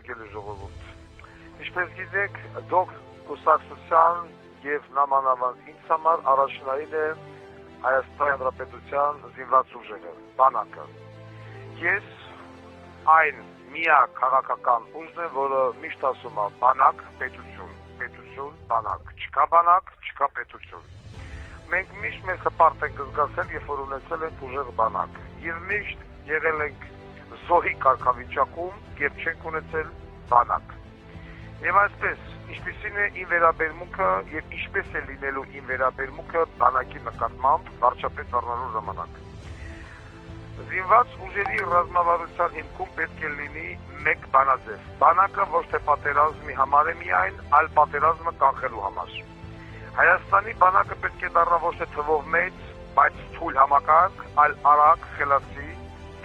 հարգելի ժողովուրդ։ Ինչպես գիտեք, դուք կուսակցության եւ նամանավանդ ինձ համար առաջնային է Հայաստանի Հանրապետության զինված ուժերը, բանակը։ Ես այն միակ քաղաքական ուժն եմ, որը միշտ ասում է բանակ, պետություն, պետություն, բանակ, չկա բանակ, չկա պետություն։ Մենք միշտ մեզ հպարտ ենք զգացել, երբ որ ունեցել ենք ուժեղ բանակ, եւ միշտ եղել ենք զոհի կարգավիճակում եւ չենք ունեցել բանակ։ Եվ այսպես, ինչպիսին է իմ վերաբերմունքը եւ ինչպես է լինելու իմ վերաբերմունքը բանակի նկատմամբ վարչապետ դառնալու ժամանակ։ Զինված ուժերի ռազմավարության հիմքում պետք է լինի մեկ բանաձև։ Բանակը ոչ թե պատերազմի համար է միայն, այլ պատերազմը կանխելու համար։ Հայաստանի բանակը պետք է դառնա ոչ թե թվով մեծ, բայց թույլ համակարգ, այլ արագ, խելացի,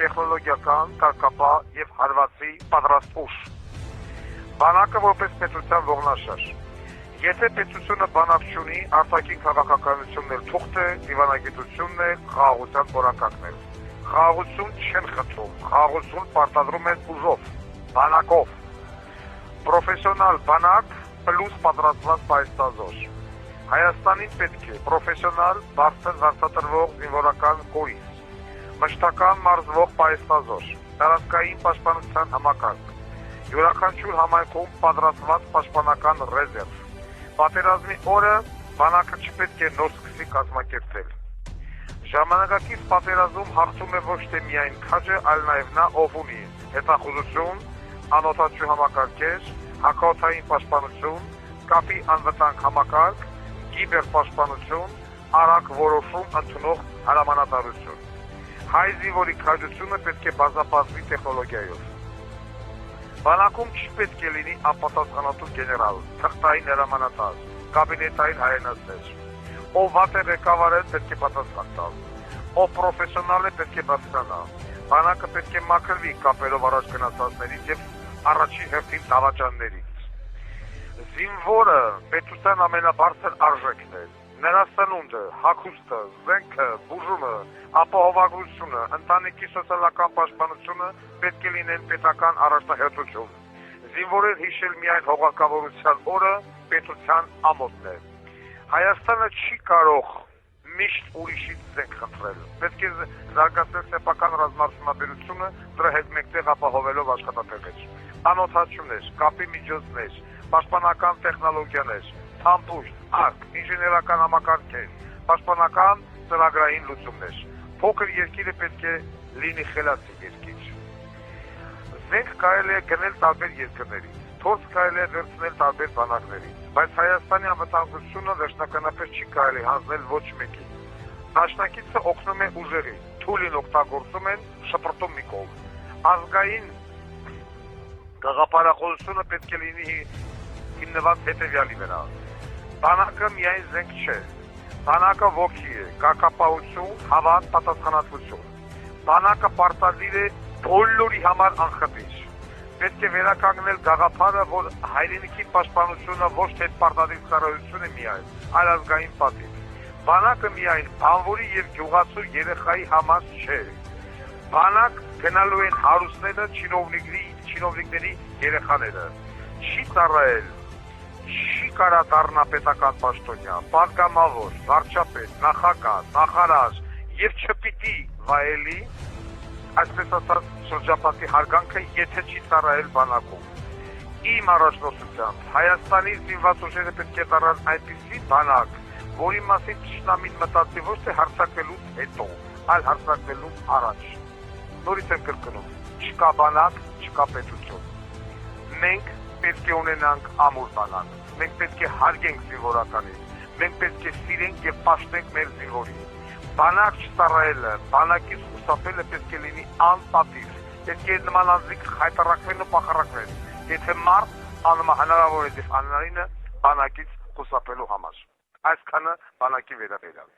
տեխնոլոգիական, կարգապահ եւ հարվածի պատրաստ ուժ։ Բանակը որպես պետության ողնաշար։ Եթե պետությունը բանակ չունի, արտաքին քաղաքականությունն էլ թուղթ է, դիվանագիտությունն է, խաղաղության օրակարգն է։ Խաղաղություն չեն խնդրում, խաղաղություն պարտադրում են ուժով, բանակով։ Պրոֆեսիոնալ բանակ պլյուս պատրաստված պայստազոր։ Հայաստանին պետք է պրոֆեսիոնալ, բարձր վարձատրվող զինվորական կորիզ, մշտական մարզվող պայստազոր, տարածքային պաշտպանության համակարգ, յուրաքանչյուր համայնքում պատրաստված պաշտպանական ռեզերվ։ Պատերազմի օրը բանակը չպետք է նոր սկսի կազմակերպել։ Ժամանակակից պատերազմում հաղթում է ոչ թե միայն քաջը, այլ նաև նա, ով ունի հետախուզություն, անօդաչու համակարգեր, հակաօդային պաշտպանություն, կապի անվտանգ համակարգ, կիբերպաշտպանություն, արագ որոշում ընդունող հրամանատարություն։ Հայ զինվորի քաջությունը պետք է բազապատվի տեխնոլոգիայով։ Բանակում չպետք է լինի անպատասխանատու գեներալ, թղթային հրամանատար, կաբինետային հայրենասեր։ Ով վատ է ղեկավարել, պետք է պատասխան տալ։ Ով պրոֆեսիոնալ է, պետք է բարձրանա։ Բանակը պետք է մաքրվի կապերով առաջ գնացածներից եւ առաջին հերթին դավաճաններից։ Զինվորը պետության ամենաբարձր արժեքն է։ Նրա սնունդը, հագուստը, զենքը, բուժումը, ապահովագրությունը, ընտանիքի սոցիալական պաշտպանությունը պետք է լինեն պետական առաջնահերթություն։ Զինվորեր հիշել միայն հողակավորության օրը պետության ամոթն է։ Հայաստանը չի կարող միշտ ուրիշից զենք խնդրել։ Պետք է զարգացնել սեփական ռազմարտունաբերությունը, դրա հետ մեկտեղ ապահովելով աշխատատեղեր, անօդաչուներ, կապի միջոցներ, պաշտպանական տեխնոլոգիաներ, համբույր, արկ, ինժեներական համակարգեր, պաշտպանական ծրագրային լուծումներ։ Փոքր երկիրը պետք է լինի խելացի երկիր։ Զենք կարելի է գնել տարբեր երկրներից, թորձ կարելի է վերցնել տարբեր բանակներից, բայց Հայաստանի անվտանգությունը վերջնականապես չի կարելի հանձնել ոչ մեկին։ Դաշնակիցը օգնում է ուժերի, թույլին օգտագործում են, շպրտում մի կողմ։ Ազգային գաղափարախոսությունը պետք է լինի հիմնված հետևյալի վրա։ Բանակը միայն զենք չէ։ Բանակը ոգի է, կարգապահություն, հավատ, պատասխանատվություն։ Բանակը պարտադիր է բոլորի համար անխտիր։ Պետք է վերականգնել գաղափարը, որ հայրենիքի պաշտպանությունը ոչ թե պարտադիր ծառայություն է միայն, այլ ազգային պատիվ։ Բանակը միայն բանվորի եւ գյուղացու երեխայի համար չէ։ Բանակ գնալու են հարուստները, չինովնիկների երեխաները։ Չի ծառայել, չի կարա դառնա պետական պաշտոնյա, պատգամավոր, վարչապետ, նախագահ, նախարար եւ չպիտի վայելի, այսպես ասած, շրջապատի հարգանքը, եթե չի ծառայել բանակում։ Իմ առաջնորդությամբ Հայաստանի զինված ուժերը պետք է դառնան այնպիսի բանակ, որի մասին ճշտամին մտածի ոչ թե հարձակվելուց հետո, այլ հարձակվելու առաջ։ Նորից եմ կրկնում, չկա բանակ, չկա պետություն։ Մենք պետք է ունենանք ամուր բանակ։ Մենք պետք է հարգենք զինվորականին։ Մենք պետք է սիրենք եւ պաշտենք մեր զինվորին։ Բանակ չծառայելը, բանակից խուսափելը պետք է լինի անպատիվ։ Պետք է նման անձիկ խայտարակվեն ու պախարակվեն։ Եթե մարդ անհնարավոր է դեպ անհնարինը բանակից խուսափելու համար։ Այսքանը բանակի վերաբերյալ։